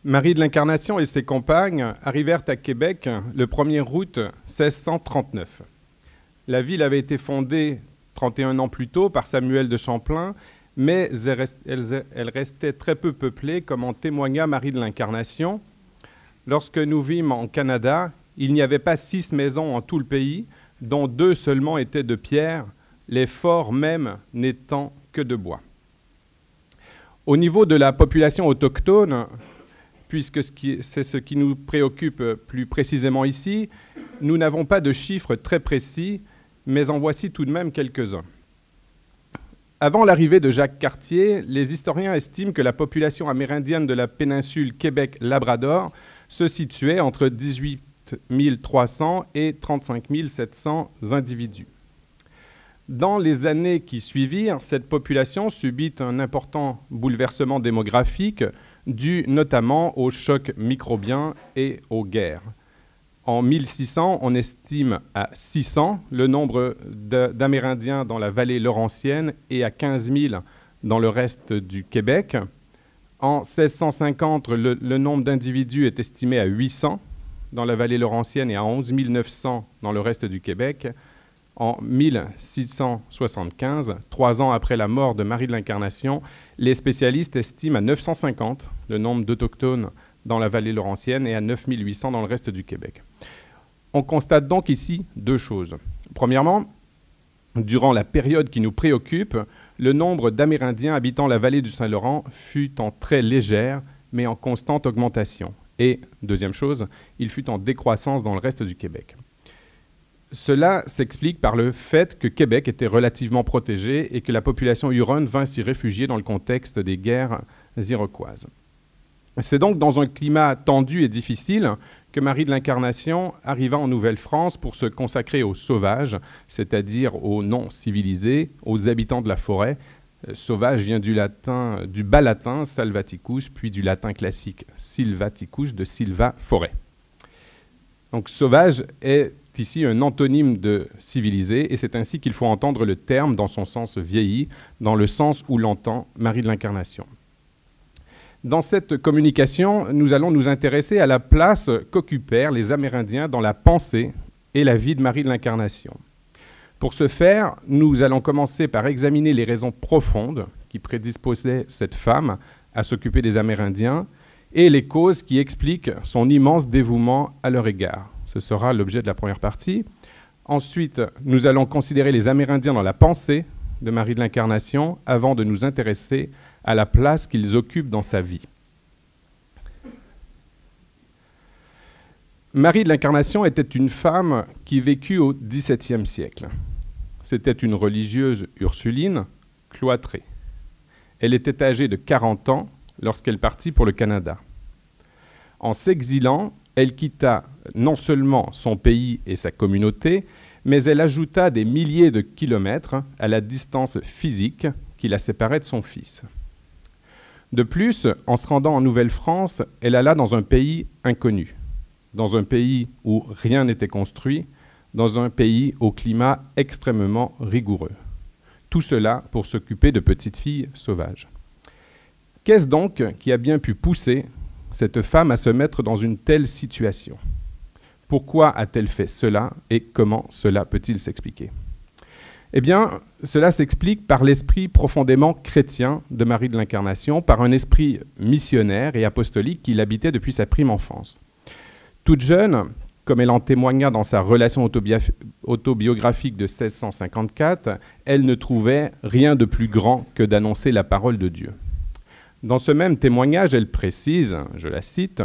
Marie de l'Incarnation et ses compagnes arrivèrent à Québec le 1er août 1639. La ville avait été fondée 31 ans plus tôt par Samuel de Champlain, mais elle restait très peu peuplée, comme en témoigna Marie de l'Incarnation. Lorsque nous vîmes en Canada, il n'y avait pas 6 maisons en tout le pays, dont 2 seulement étaient de pierre, les forts même n'étant que de bois. Au niveau de la population autochtone, puisque c'est ce qui nous préoccupe plus précisément ici, nous n'avons pas de chiffres très précis, mais en voici tout de même quelques-uns. Avant l'arrivée de Jacques Cartier, les historiens estiment que la population amérindienne de la péninsule Québec-Labrador se situait entre 18 300 et 35 700 individus. Dans les années qui suivirent, cette population subit un important bouleversement démographique dû notamment aux chocs microbiens et aux guerres. En 1600, on estime à 600 le nombre d'Amérindiens dans la vallée laurentienne et à 15 000 dans le reste du Québec. En 1650, le nombre d'individus est estimé à 800 dans la vallée laurentienne et à 11 900 dans le reste du Québec. En 1675, 3 ans après la mort de Marie de l'Incarnation, les spécialistes estiment à 950 le nombre d'Autochtones dans la vallée laurentienne et à 9 800 dans le reste du Québec. On constate donc ici 2 choses. Premièrement, durant la période qui nous préoccupe, le nombre d'Amérindiens habitant la vallée du Saint-Laurent fut en très légère, mais en constante augmentation. Et, deuxième chose, il fut en décroissance dans le reste du Québec. Cela s'explique par le fait que Québec était relativement protégé et que la population huronne vint s'y réfugier dans le contexte des guerres iroquoises. C'est donc dans un climat tendu et difficile que Marie de l'Incarnation arriva en Nouvelle-France pour se consacrer aux sauvages, c'est-à-dire aux non-civilisés, aux habitants de la forêt. Sauvage vient du bas latin salvaticus, puis du latin classique silvaticus, de silva, forêt. Donc sauvage est ici un antonyme de civilisé, et c'est ainsi qu'il faut entendre le terme dans son sens vieilli, dans le sens où l'entend Marie de l'Incarnation. Dans cette communication, nous allons nous intéresser à la place qu'occupèrent les Amérindiens dans la pensée et la vie de Marie de l'Incarnation. Pour ce faire, nous allons commencer par examiner les raisons profondes qui prédisposaient cette femme à s'occuper des Amérindiens et les causes qui expliquent son immense dévouement à leur égard. Ce sera l'objet de la première partie. Ensuite, nous allons considérer les Amérindiens dans la pensée de Marie de l'Incarnation avant de nous intéresser à la place qu'ils occupent dans sa vie. Marie de l'Incarnation était une femme qui vécut au XVIIe siècle. C'était une religieuse ursuline cloîtrée. Elle était âgée de 40 ans lorsqu'elle partit pour le Canada. En s'exilant, elle quitta non seulement son pays et sa communauté, mais elle ajouta des milliers de kilomètres à la distance physique qui la séparait de son fils. De plus, en se rendant en Nouvelle-France, elle alla dans un pays inconnu, dans un pays où rien n'était construit, dans un pays au climat extrêmement rigoureux. Tout cela pour s'occuper de petites filles sauvages. Qu'est-ce donc qui a bien pu pousser cette femme à se mettre dans une telle situation? Pourquoi a-t-elle fait cela et comment cela peut-il s'expliquer? Eh bien, cela s'explique par l'esprit profondément chrétien de Marie de l'Incarnation, par un esprit missionnaire et apostolique qui l'habitait depuis sa prime enfance. Toute jeune, comme elle en témoigna dans sa relation autobiographique de 1654, elle ne trouvait rien de plus grand que d'annoncer la parole de Dieu. Dans ce même témoignage, elle précise, je la cite,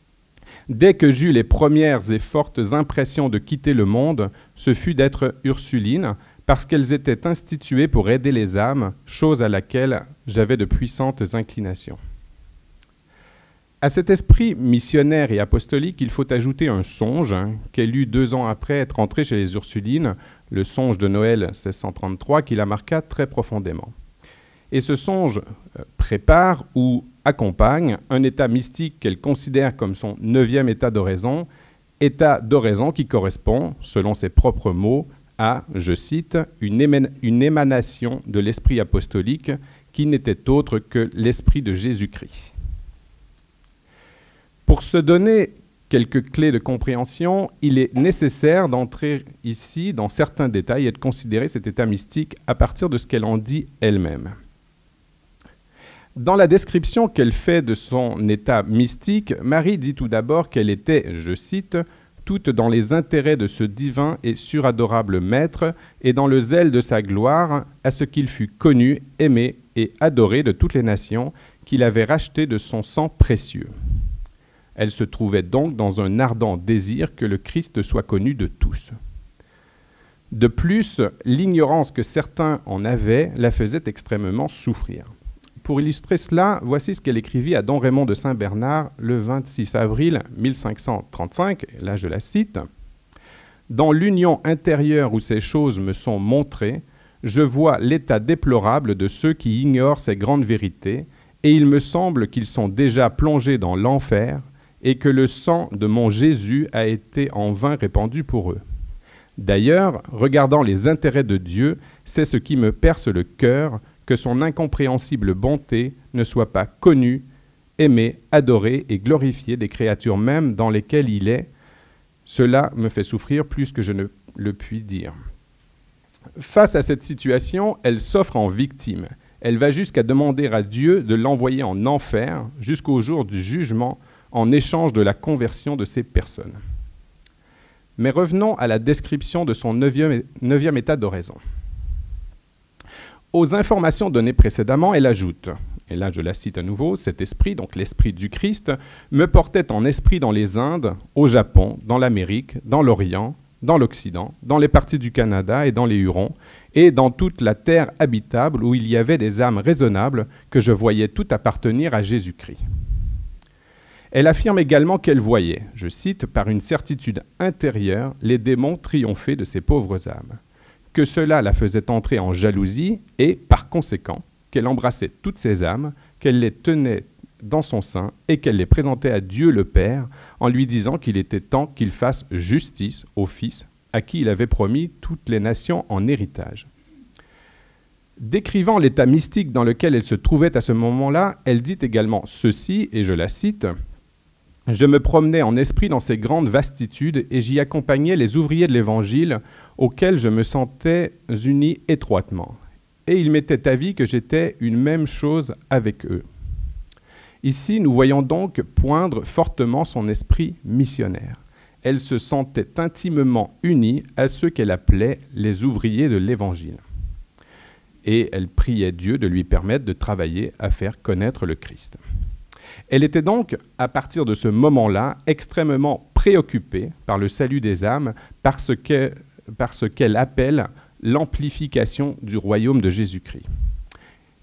« Dès que j'eus les premières et fortes impressions de quitter le monde, ce fut d'être Ursuline, parce qu'elles étaient instituées pour aider les âmes, chose à laquelle j'avais de puissantes inclinations. » À cet esprit missionnaire et apostolique, il faut ajouter un songe qu'elle eut 2 ans après être entrée chez les Ursulines, le songe de Noël 1633, qui la marqua très profondément. Et ce songe prépare ou accompagne un état mystique qu'elle considère comme son 9e état d'oraison qui correspond, selon ses propres mots, à, je cite, une émanation de l'esprit apostolique qui n'était autre que l'esprit de Jésus-Christ. Pour se donner quelques clés de compréhension, il est nécessaire d'entrer ici dans certains détails et de considérer cet état mystique à partir de ce qu'elle en dit elle-même. Dans la description qu'elle fait de son état mystique, Marie dit tout d'abord qu'elle était, je cite, « toute dans les intérêts de ce divin et suradorable Maître et dans le zèle de sa gloire, à ce qu'il fût connu, aimé et adoré de toutes les nations qu'il avait rachetées de son sang précieux. » Elle se trouvait donc dans un ardent désir que le Christ soit connu de tous. De plus, l'ignorance que certains en avaient la faisait extrêmement souffrir. Pour illustrer cela, voici ce qu'elle écrivit à Don Raymond de Saint-Bernard le 26 avril 1535, là je la cite. « Dans l'union intérieure où ces choses me sont montrées, je vois l'état déplorable de ceux qui ignorent ces grandes vérités, et il me semble qu'ils sont déjà plongés dans l'enfer, et que le sang de mon Jésus a été en vain répandu pour eux. D'ailleurs, regardant les intérêts de Dieu, c'est ce qui me perce le cœur, que son incompréhensible bonté ne soit pas connue, aimée, adorée et glorifiée des créatures mêmes dans lesquelles il est. Cela me fait souffrir plus que je ne le puis dire. » Face à cette situation, elle s'offre en victime. Elle va jusqu'à demander à Dieu de l'envoyer en enfer jusqu'au jour du jugement en échange de la conversion de ces personnes. Mais revenons à la description de son neuvième état d'oraison. Aux informations données précédemment, elle ajoute, et là je la cite à nouveau, « Cet esprit, donc l'esprit du Christ, me portait en esprit dans les Indes, au Japon, dans l'Amérique, dans l'Orient, dans l'Occident, dans les parties du Canada et dans les Hurons, et dans toute la terre habitable où il y avait des âmes raisonnables que je voyais toutes appartenir à Jésus-Christ. » Elle affirme également qu'elle voyait, je cite, « par une certitude intérieure, les démons triompher de ces pauvres âmes. » Que cela la faisait entrer en jalousie et, par conséquent, qu'elle embrassait toutes ces âmes, qu'elle les tenait dans son sein et qu'elle les présentait à Dieu le Père en lui disant qu'il était temps qu'il fasse justice au Fils à qui il avait promis toutes les nations en héritage. Décrivant l'état mystique dans lequel elle se trouvait à ce moment-là, elle dit également ceci, et je la cite, « Je me promenais en esprit dans ces grandes vastitudes et j'y accompagnais les ouvriers de l'Évangile auxquels je me sentais uni étroitement. Et il m'était avis que j'étais une même chose avec eux. » Ici, nous voyons donc poindre fortement son esprit missionnaire. Elle se sentait intimement unie à ceux qu'elle appelait les ouvriers de l'Évangile. Et elle priait Dieu de lui permettre de travailler à faire connaître le Christ. Elle était donc, à partir de ce moment-là, extrêmement préoccupée par le salut des âmes, par ce qu'elle appelle l'amplification du royaume de Jésus-Christ.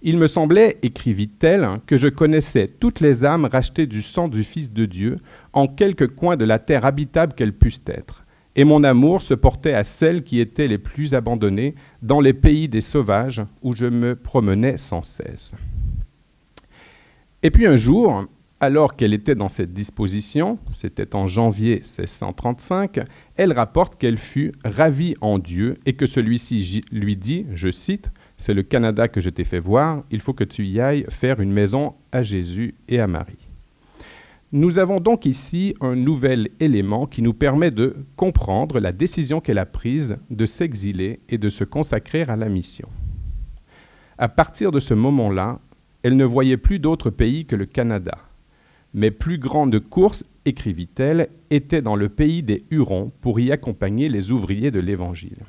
« Il me semblait, écrivit-elle, que je connaissais toutes les âmes rachetées du sang du Fils de Dieu, en quelque coin de la terre habitable qu'elles puissent être, et mon amour se portait à celles qui étaient les plus abandonnées dans les pays des sauvages où je me promenais sans cesse. » Et puis un jour, alors qu'elle était dans cette disposition, c'était en janvier 1635, elle rapporte qu'elle fut ravie en Dieu et que celui-ci lui dit, je cite, « C'est le Canada que je t'ai fait voir, il faut que tu y ailles faire une maison à Jésus et à Marie. » Nous avons donc ici un nouvel élément qui nous permet de comprendre la décision qu'elle a prise de s'exiler et de se consacrer à la mission. À partir de ce moment-là, elle ne voyait plus d'autre pays que le Canada. Mes plus grandes courses, écrivit-elle, étaient dans le pays des Hurons pour y accompagner les ouvriers de l'Évangile.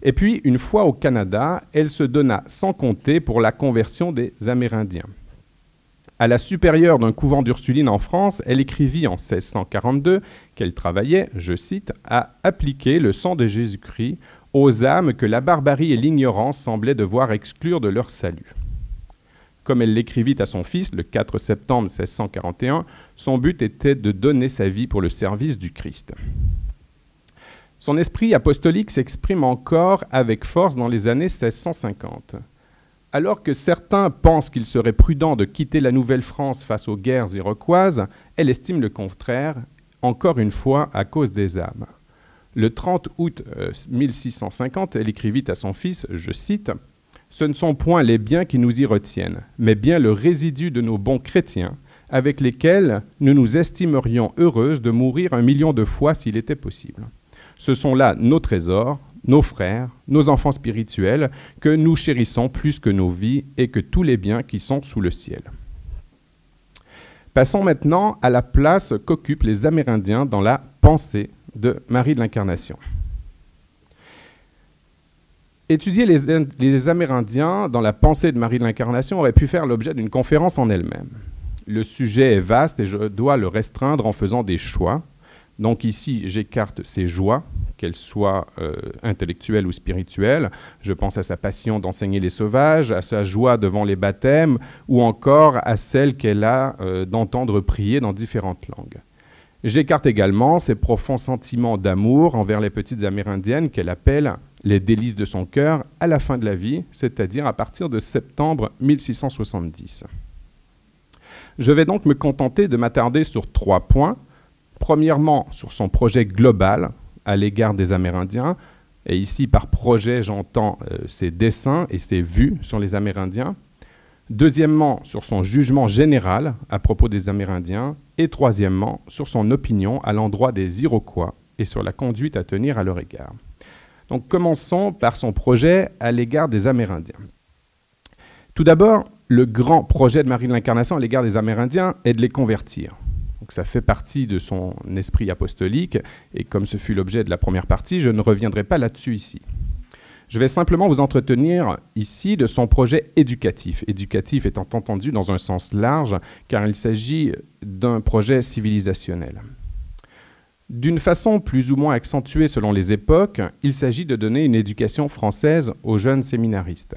Et puis, une fois au Canada, elle se donna sans compter pour la conversion des Amérindiens. À la supérieure d'un couvent d'Ursulines en France, elle écrivit en 1642 qu'elle travaillait, je cite, « à appliquer le sang de Jésus-Christ aux âmes que la barbarie et l'ignorance semblaient devoir exclure de leur salut. » Comme elle l'écrivit à son fils le 4 septembre 1641, son but était de donner sa vie pour le service du Christ. Son esprit apostolique s'exprime encore avec force dans les années 1650. Alors que certains pensent qu'il serait prudent de quitter la Nouvelle-France face aux guerres iroquoises, elle estime le contraire, encore une fois à cause des âmes. Le 30 août 1650, elle écrivit à son fils, je cite, « Ce ne sont point les biens qui nous y retiennent, mais bien le résidu de nos bons chrétiens, avec lesquelles nous nous estimerions heureuses de mourir 1 million de fois s'il était possible. Ce sont là nos trésors, nos frères, nos enfants spirituels, que nous chérissons plus que nos vies et que tous les biens qui sont sous le ciel. Passons maintenant à la place qu'occupent les Amérindiens dans la pensée de Marie de l'Incarnation. Étudier les Amérindiens dans la pensée de Marie de l'Incarnation aurait pu faire l'objet d'une conférence en elle-même. Le sujet est vaste et je dois le restreindre en faisant des choix. Donc ici, j'écarte ses joies, qu'elles soient intellectuelles ou spirituelles. Je pense à sa passion d'enseigner les sauvages, à sa joie devant les baptêmes, ou encore à celle qu'elle a d'entendre prier dans différentes langues. J'écarte également ses profonds sentiments d'amour envers les petites Amérindiennes qu'elle appelle les délices de son cœur à la fin de la vie, c'est-à-dire à partir de septembre 1670. Je vais donc me contenter de m'attarder sur 3 points. Premièrement, sur son projet global à l'égard des Amérindiens. Et ici, par projet, j'entends ses dessins et ses vues sur les Amérindiens. Deuxièmement, sur son jugement général à propos des Amérindiens. Et troisièmement, sur son opinion à l'endroit des Iroquois et sur la conduite à tenir à leur égard. Donc, commençons par son projet à l'égard des Amérindiens. Tout d'abord, le grand projet de Marie de l'Incarnation à l'égard des Amérindiens est de les convertir. Donc ça fait partie de son esprit apostolique, et comme ce fut l'objet de la première partie, je ne reviendrai pas là-dessus ici. Je vais simplement vous entretenir ici de son projet éducatif. Éducatif étant entendu dans un sens large, car il s'agit d'un projet civilisationnel. D'une façon plus ou moins accentuée selon les époques, il s'agit de donner une éducation française aux jeunes séminaristes.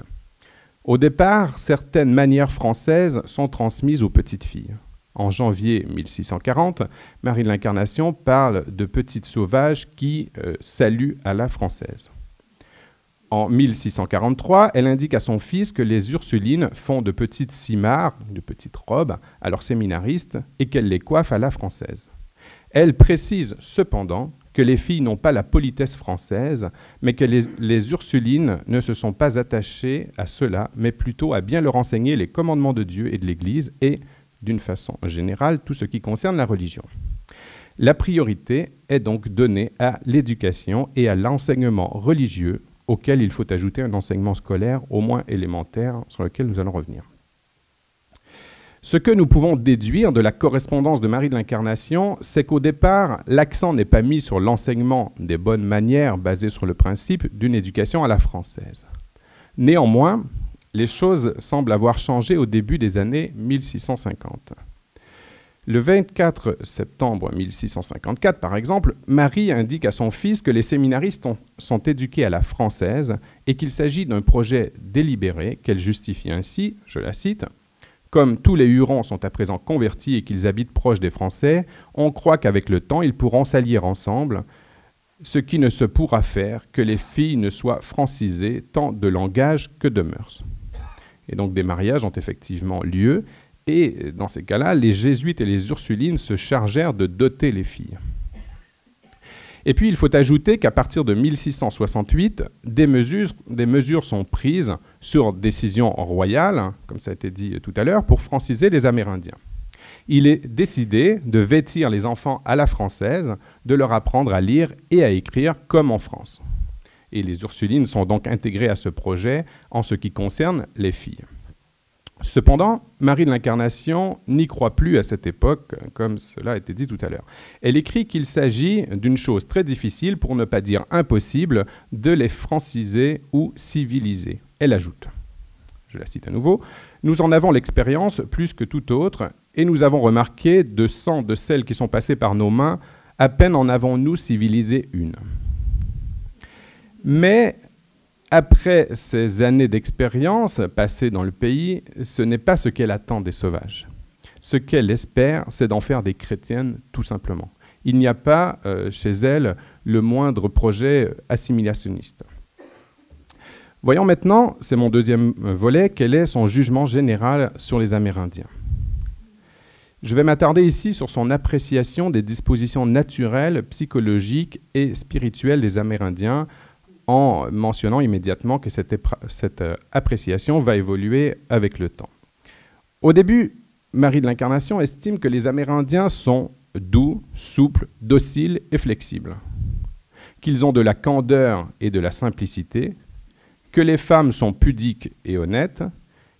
Au départ, certaines manières françaises sont transmises aux petites filles. En janvier 1640, Marie de l'Incarnation parle de petites sauvages qui saluent à la française. En 1643, elle indique à son fils que les Ursulines font de petites simarres, de petites robes, à leurs séminaristes et qu'elles les coiffent à la française. Elle précise cependant que les filles n'ont pas la politesse française, mais que les Ursulines ne se sont pas attachées à cela, mais plutôt à bien leur enseigner les commandements de Dieu et de l'Église et, d'une façon générale, tout ce qui concerne la religion. La priorité est donc donnée à l'éducation et à l'enseignement religieux, auquel il faut ajouter un enseignement scolaire au moins élémentaire, sur lequel nous allons revenir. Ce que nous pouvons déduire de la correspondance de Marie de l'Incarnation, c'est qu'au départ, l'accent n'est pas mis sur l'enseignement des bonnes manières basées sur le principe d'une éducation à la française. Néanmoins, les choses semblent avoir changé au début des années 1650. Le 24 septembre 1654, par exemple, Marie indique à son fils que les séminaristes sont éduqués à la française et qu'il s'agit d'un projet délibéré qu'elle justifie ainsi, je la cite, « Comme tous les Hurons sont à présent convertis et qu'ils habitent proches des Français, on croit qu'avec le temps, ils pourront s'allier ensemble, ce qui ne se pourra faire que les filles ne soient francisées tant de langage que de mœurs. » Et donc des mariages ont effectivement lieu, et dans ces cas-là, les Jésuites et les Ursulines se chargèrent de doter les filles. Et puis il faut ajouter qu'à partir de 1668, des mesures sont prises sur décision royale, comme ça a été dit tout à l'heure, pour franciser les Amérindiens. Il est décidé de vêtir les enfants à la française, de leur apprendre à lire et à écrire comme en France. Et les Ursulines sont donc intégrées à ce projet en ce qui concerne les filles. Cependant, Marie de l'Incarnation n'y croit plus à cette époque, comme cela a été dit tout à l'heure. Elle écrit qu'il s'agit d'une chose très difficile, pour ne pas dire impossible, de les franciser ou civiliser. Elle ajoute, je la cite à nouveau, « Nous en avons l'expérience plus que tout autre, et nous avons remarqué de 100 de celles qui sont passées par nos mains, à peine en avons-nous civilisé une. » Mais après ces années d'expérience passées dans le pays, ce n'est pas ce qu'elle attend des sauvages. Ce qu'elle espère, c'est d'en faire des chrétiennes, tout simplement. Il n'y a pas chez elle le moindre projet assimilationniste. Voyons maintenant, c'est mon deuxième volet, quel est son jugement général sur les Amérindiens. Je vais m'attarder ici sur son appréciation des dispositions naturelles, psychologiques et spirituelles des Amérindiens, en mentionnant immédiatement que cette appréciation va évoluer avec le temps. Au début, Marie de l'Incarnation estime que les Amérindiens sont doux, souples, dociles et flexibles, qu'ils ont de la candeur et de la simplicité, que les femmes sont pudiques et honnêtes,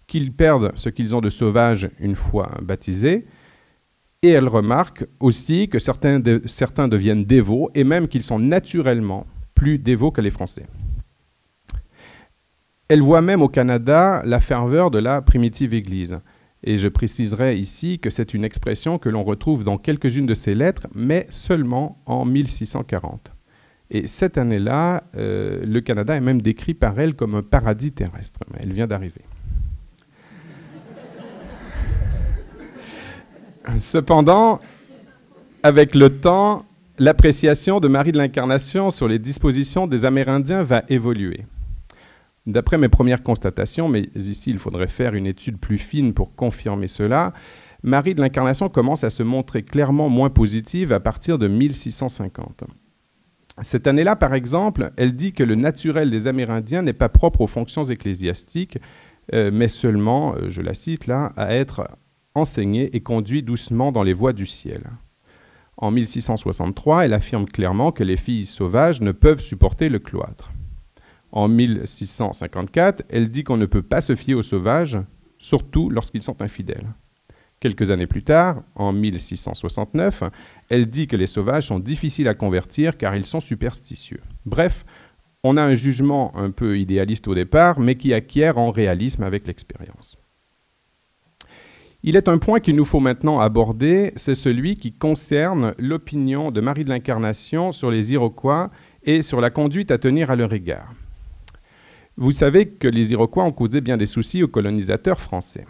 qu'ils perdent ce qu'ils ont de sauvage une fois baptisés, et elle remarque aussi que certains deviennent dévots et même qu'ils sont naturellement plus dévots que les Français. Elle voit même au Canada la ferveur de la primitive Église. Et je préciserai ici que c'est une expression que l'on retrouve dans quelques-unes de ses lettres, mais seulement en 1640. Et cette année-là, le Canada est même décrit par elle comme un paradis terrestre. Elle vient d'arriver. Cependant, avec le temps, l'appréciation de Marie de l'Incarnation sur les dispositions des Amérindiens va évoluer. D'après mes premières constatations, mais ici il faudrait faire une étude plus fine pour confirmer cela, Marie de l'Incarnation commence à se montrer clairement moins positive à partir de 1650. Cette année-là, par exemple, elle dit que le naturel des Amérindiens n'est pas propre aux fonctions ecclésiastiques, mais seulement, je la cite là, à être enseigné et conduit doucement dans les voies du ciel. En 1663, elle affirme clairement que les filles sauvages ne peuvent supporter le cloître. En 1654, elle dit qu'on ne peut pas se fier aux sauvages, surtout lorsqu'ils sont infidèles. Quelques années plus tard, en 1669, elle dit que les sauvages sont difficiles à convertir car ils sont superstitieux. Bref, on a un jugement un peu idéaliste au départ, mais qui acquiert en réalisme avec l'expérience. Il est un point qu'il nous faut maintenant aborder, c'est celui qui concerne l'opinion de Marie de l'Incarnation sur les Iroquois et sur la conduite à tenir à leur égard. Vous savez que les Iroquois ont causé bien des soucis aux colonisateurs français.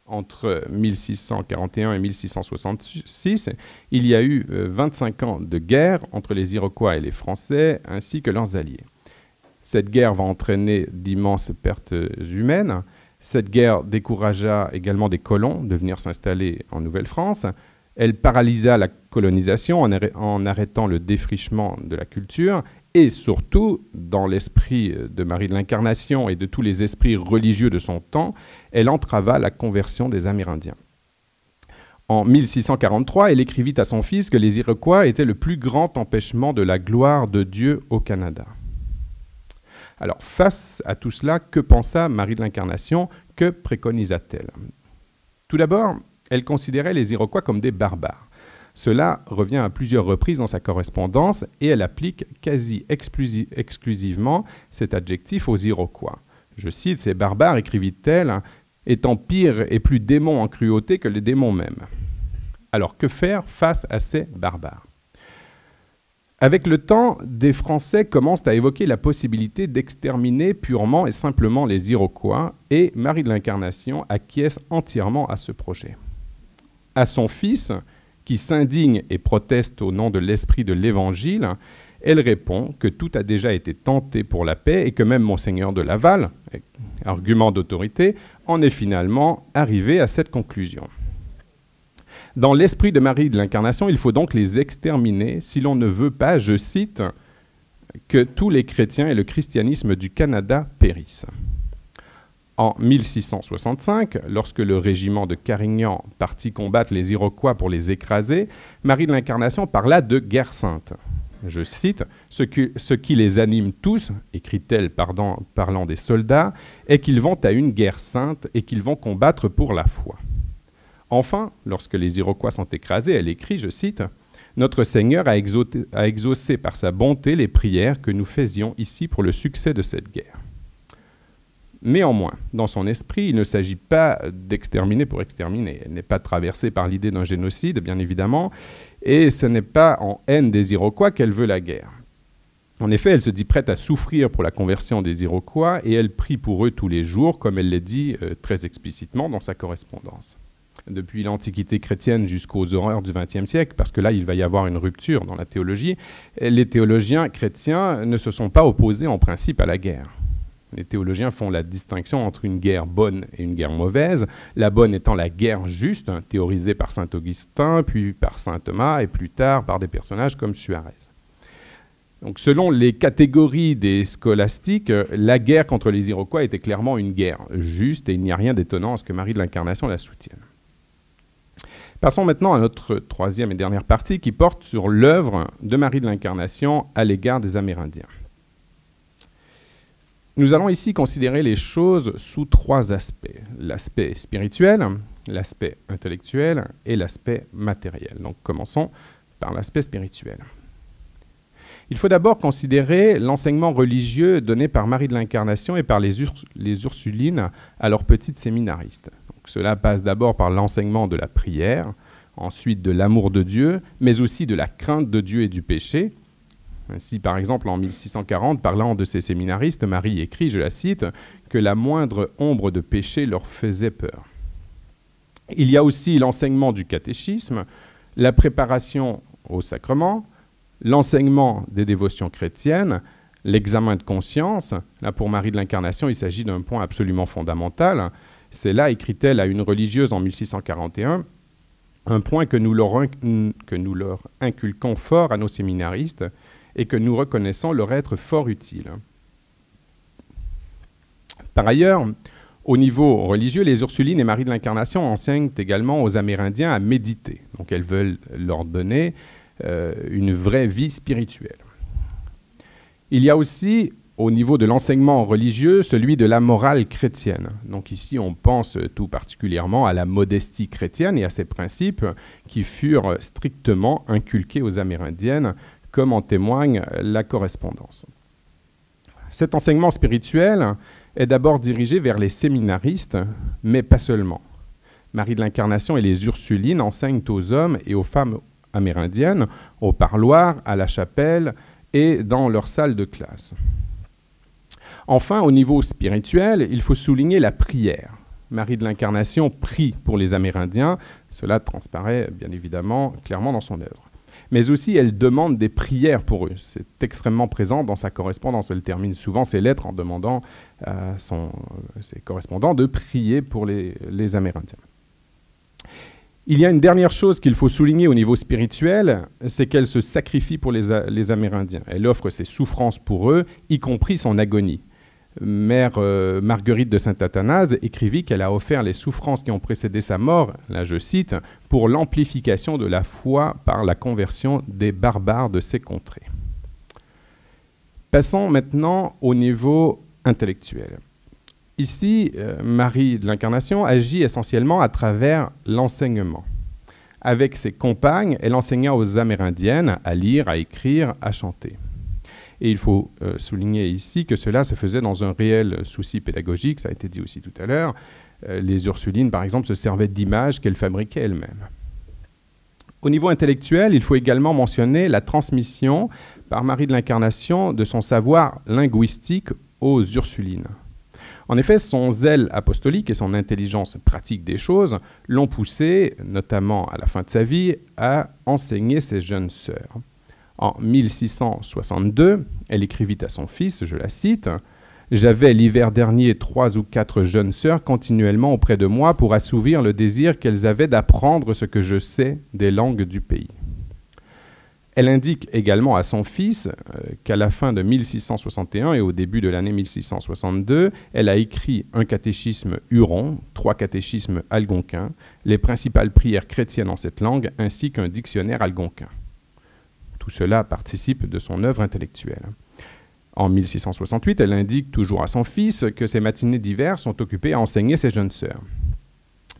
Entre 1641 et 1666, il y a eu 25 ans de guerre entre les Iroquois et les Français, ainsi que leurs alliés. Cette guerre va entraîner d'immenses pertes humaines. Cette guerre découragea également des colons de venir s'installer en Nouvelle-France. Elle paralysa la colonisation en arrêtant le défrichement de la culture. Et surtout, dans l'esprit de Marie de l'Incarnation et de tous les esprits religieux de son temps, elle entrava la conversion des Amérindiens. En 1643, elle écrivit à son fils que les Iroquois étaient le plus grand empêchement de la gloire de Dieu au Canada. Alors, face à tout cela, que pensa Marie de l'Incarnation? Que préconisa-t-elle? Tout d'abord, elle considérait les Iroquois comme des barbares. Cela revient à plusieurs reprises dans sa correspondance et elle applique quasi exclusivement cet adjectif aux Iroquois. Je cite, « Ces barbares, écrivit-elle, étant pires et plus démons en cruauté que les démons mêmes. » Alors, que faire face à ces barbares? Avec le temps, des Français commencent à évoquer la possibilité d'exterminer purement et simplement les Iroquois et Marie de l'Incarnation acquiesce entièrement à ce projet. À son fils, qui s'indigne et proteste au nom de l'esprit de l'Évangile, elle répond que tout a déjà été tenté pour la paix et que même Monseigneur de Laval, argument d'autorité, en est finalement arrivé à cette conclusion. Dans l'esprit de Marie de l'Incarnation, il faut donc les exterminer si l'on ne veut pas, je cite, que tous les chrétiens et le christianisme du Canada périssent. En 1665, lorsque le régiment de Carignan partit combattre les Iroquois pour les écraser, Marie de l'Incarnation parla de guerre sainte. Je cite, « Ce qui les anime tous, écrit-elle parlant des soldats, est qu'ils vont à une guerre sainte et qu'ils vont combattre pour la foi. » Enfin, lorsque les Iroquois sont écrasés, elle écrit, je cite, « Notre Seigneur a exaucé par sa bonté les prières que nous faisions ici pour le succès de cette guerre. » Néanmoins, dans son esprit, il ne s'agit pas d'exterminer pour exterminer. Elle n'est pas traversée par l'idée d'un génocide, bien évidemment, et ce n'est pas en haine des Iroquois qu'elle veut la guerre. En effet, elle se dit prête à souffrir pour la conversion des Iroquois et elle prie pour eux tous les jours, comme elle le dit très explicitement dans sa correspondance. Depuis l'Antiquité chrétienne jusqu'aux horreurs du XXe siècle, parce que là, il va y avoir une rupture dans la théologie, les théologiens chrétiens ne se sont pas opposés en principe à la guerre. Les théologiens font la distinction entre une guerre bonne et une guerre mauvaise, la bonne étant la guerre juste, théorisée par saint Augustin, puis par saint Thomas, et plus tard par des personnages comme Suarez. Donc, selon les catégories des scolastiques, la guerre contre les Iroquois était clairement une guerre juste, et il n'y a rien d'étonnant à ce que Marie de l'Incarnation la soutienne. Passons maintenant à notre troisième et dernière partie qui porte sur l'œuvre de Marie de l'Incarnation à l'égard des Amérindiens. Nous allons ici considérer les choses sous trois aspects. L'aspect spirituel, l'aspect intellectuel et l'aspect matériel. Donc commençons par l'aspect spirituel. Il faut d'abord considérer l'enseignement religieux donné par Marie de l'Incarnation et par les Ursulines à leurs petites séminaristes. Donc, cela passe d'abord par l'enseignement de la prière, ensuite de l'amour de Dieu, mais aussi de la crainte de Dieu et du péché. Ainsi, par exemple, en 1640, parlant de ces séminaristes, Marie écrit, je la cite, que la moindre ombre de péché leur faisait peur. Il y a aussi l'enseignement du catéchisme, la préparation au sacrement, l'enseignement des dévotions chrétiennes, l'examen de conscience. Là, pour Marie de l'Incarnation, il s'agit d'un point absolument fondamental. C'est là, écrit-elle à une religieuse en 1641, un point que nous leur inculquons fort à nos séminaristes et que nous reconnaissons leur être fort utile. Par ailleurs, au niveau religieux, les Ursulines et Marie de l'Incarnation enseignent également aux Amérindiens à méditer. Donc elles veulent leur donner une vraie vie spirituelle. Il y a aussi, au niveau de l'enseignement religieux, celui de la morale chrétienne. Donc ici, on pense tout particulièrement à la modestie chrétienne et à ses principes qui furent strictement inculqués aux Amérindiennes, comme en témoigne la correspondance. Cet enseignement spirituel est d'abord dirigé vers les séminaristes, mais pas seulement. Marie de l'Incarnation et les Ursulines enseignent aux hommes et aux femmes amérindiennes, au parloir, à la chapelle et dans leur salle de classe. Enfin, au niveau spirituel, il faut souligner la prière. Marie de l'Incarnation prie pour les Amérindiens, cela transparaît bien évidemment clairement dans son œuvre. Mais aussi, elle demande des prières pour eux. C'est extrêmement présent dans sa correspondance. Elle termine souvent ses lettres en demandant à ses correspondants de prier pour les Amérindiens. Il y a une dernière chose qu'il faut souligner au niveau spirituel, c'est qu'elle se sacrifie pour les Amérindiens. Elle offre ses souffrances pour eux, y compris son agonie. Mère Marguerite de Saint-Athanase écrivit qu'elle a offert les souffrances qui ont précédé sa mort, là je cite, pour l'amplification de la foi par la conversion des barbares de ces contrées. Passons maintenant au niveau intellectuel. Ici, Marie de l'Incarnation agit essentiellement à travers l'enseignement. Avec ses compagnes, elle enseigna aux Amérindiennes à lire, à écrire, à chanter. Et il faut souligner ici que cela se faisait dans un réel souci pédagogique, ça a été dit aussi tout à l'heure. Les Ursulines, par exemple, se servaient d'images qu'elles fabriquaient elles-mêmes. Au niveau intellectuel, il faut également mentionner la transmission par Marie de l'Incarnation de son savoir linguistique aux Ursulines. En effet, son zèle apostolique et son intelligence pratique des choses l'ont poussé, notamment à la fin de sa vie, à enseigner ses jeunes sœurs. En 1662, elle écrivit à son fils, je la cite, « J'avais l'hiver dernier 3 ou 4 jeunes sœurs continuellement auprès de moi pour assouvir le désir qu'elles avaient d'apprendre ce que je sais des langues du pays. » Elle indique également à son fils qu'à la fin de 1661 et au début de l'année 1662, elle a écrit un catéchisme huron, 3 catéchismes algonquins, les principales prières chrétiennes en cette langue, ainsi qu'un dictionnaire algonquin. Tout cela participe de son œuvre intellectuelle. En 1668, elle indique toujours à son fils que ses matinées d'hiver sont occupées à enseigner ses jeunes sœurs.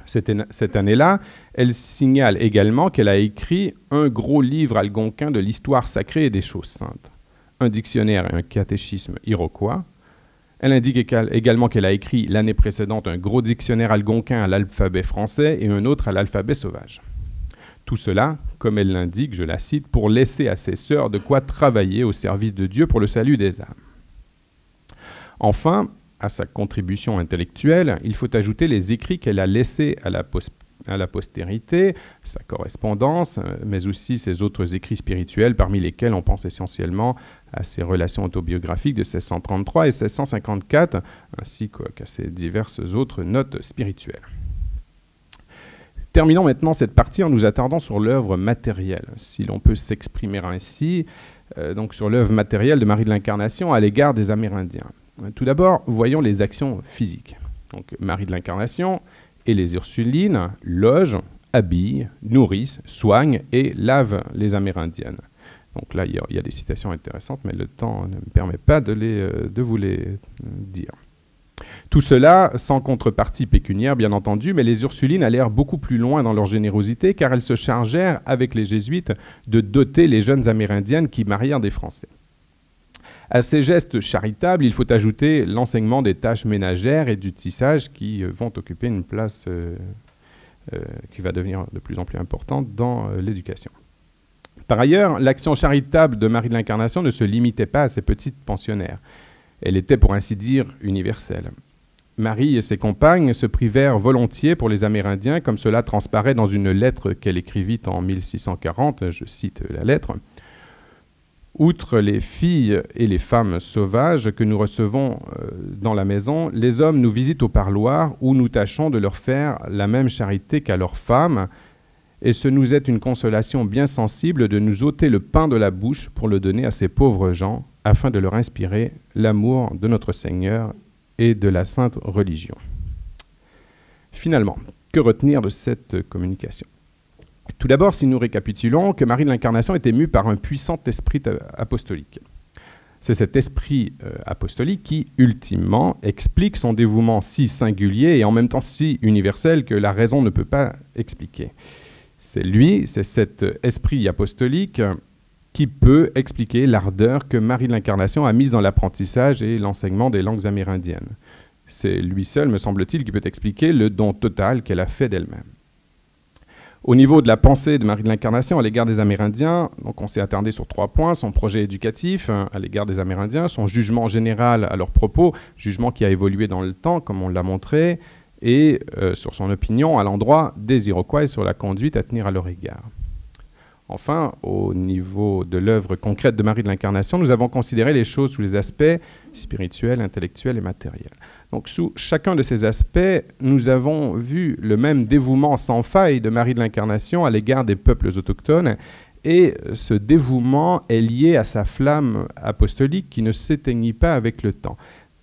Cette année-là, elle signale également qu'elle a écrit un gros livre algonquin de l'histoire sacrée et des choses saintes, un dictionnaire et un catéchisme iroquois. Elle indique également qu'elle a écrit l'année précédente un gros dictionnaire algonquin à l'alphabet français et un autre à l'alphabet sauvage. Tout cela, comme elle l'indique, je la cite, pour laisser à ses sœurs de quoi travailler au service de Dieu pour le salut des âmes. Enfin, à sa contribution intellectuelle, il faut ajouter les écrits qu'elle a laissés à la postérité, sa correspondance, mais aussi ses autres écrits spirituels, parmi lesquels on pense essentiellement à ses relations autobiographiques de 1633 et 1654, ainsi qu'à ses diverses autres notes spirituelles. Terminons maintenant cette partie en nous attardant sur l'œuvre matérielle, si l'on peut s'exprimer ainsi, donc sur l'œuvre matérielle de Marie de l'Incarnation à l'égard des Amérindiens. Tout d'abord, voyons les actions physiques. Donc, Marie de l'Incarnation et les Ursulines logent, habillent, nourrissent, soignent et lavent les Amérindiennes. Donc là, il y a des citations intéressantes, mais le temps ne me permet pas de vous les dire. Tout cela sans contrepartie pécuniaire, bien entendu, mais les Ursulines allèrent beaucoup plus loin dans leur générosité, car elles se chargèrent, avec les Jésuites, de doter les jeunes Amérindiennes qui marièrent des Français. À ces gestes charitables, il faut ajouter l'enseignement des tâches ménagères et du tissage qui vont occuper une place qui va devenir de plus en plus importante dans l'éducation. Par ailleurs, l'action charitable de Marie de l'Incarnation ne se limitait pas à ses petites pensionnaires. Elle était, pour ainsi dire, universelle. Marie et ses compagnes se privèrent volontiers pour les Amérindiens, comme cela transparaît dans une lettre qu'elle écrivit en 1640, je cite la lettre. « Outre les filles et les femmes sauvages que nous recevons dans la maison, les hommes nous visitent au parloir où nous tâchons de leur faire la même charité qu'à leurs femmes, et ce nous est une consolation bien sensible de nous ôter le pain de la bouche pour le donner à ces pauvres gens, afin de leur inspirer l'amour de notre Seigneur et de la sainte religion. » Finalement, que retenir de cette communication ? Tout d'abord, si nous récapitulons, que Marie de l'Incarnation était mue par un puissant esprit apostolique. C'est cet esprit apostolique qui, ultimement, explique son dévouement si singulier et en même temps si universel que la raison ne peut pas expliquer. C'est cet esprit apostolique qui peut expliquer l'ardeur que Marie de l'Incarnation a mise dans l'apprentissage et l'enseignement des langues amérindiennes. C'est lui seul, me semble-t-il, qui peut expliquer le don total qu'elle a fait d'elle-même. Au niveau de la pensée de Marie de l'Incarnation à l'égard des Amérindiens, donc on s'est attardé sur 3 points, son projet éducatif à l'égard des Amérindiens, son jugement général à leur propos, jugement qui a évolué dans le temps, comme on l'a montré, et sur son opinion à l'endroit des Iroquois et sur la conduite à tenir à leur égard. Enfin, au niveau de l'œuvre concrète de Marie de l'Incarnation, nous avons considéré les choses sous les aspects spirituels, intellectuels et matériels. Donc, sous chacun de ces aspects, nous avons vu le même dévouement sans faille de Marie de l'Incarnation à l'égard des peuples autochtones, et ce dévouement est lié à sa flamme apostolique qui ne s'éteignit pas avec le temps.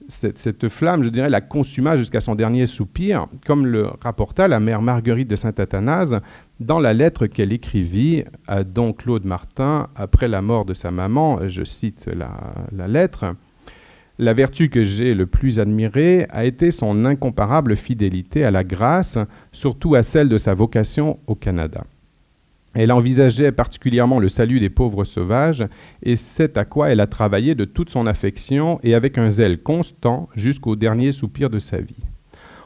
Cette flamme, je dirais, la consuma jusqu'à son dernier soupir, comme le rapporta la mère Marguerite de Saint-Athanase dans la lettre qu'elle écrivit à don Claude Martin après la mort de sa maman. Je cite la lettre. « La vertu que j'ai le plus admirée a été son incomparable fidélité à la grâce, surtout à celle de sa vocation au Canada. Elle envisageait particulièrement le salut des pauvres sauvages, et c'est à quoi elle a travaillé de toute son affection et avec un zèle constant jusqu'au dernier soupir de sa vie.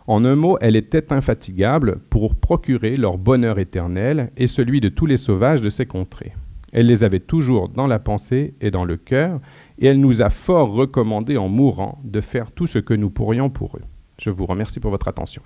En un mot, elle était infatigable pour procurer leur bonheur éternel et celui de tous les sauvages de ces contrées. Elle les avait toujours dans la pensée et dans le cœur, et elle nous a fort recommandé en mourant de faire tout ce que nous pourrions pour eux. Je vous remercie pour votre attention.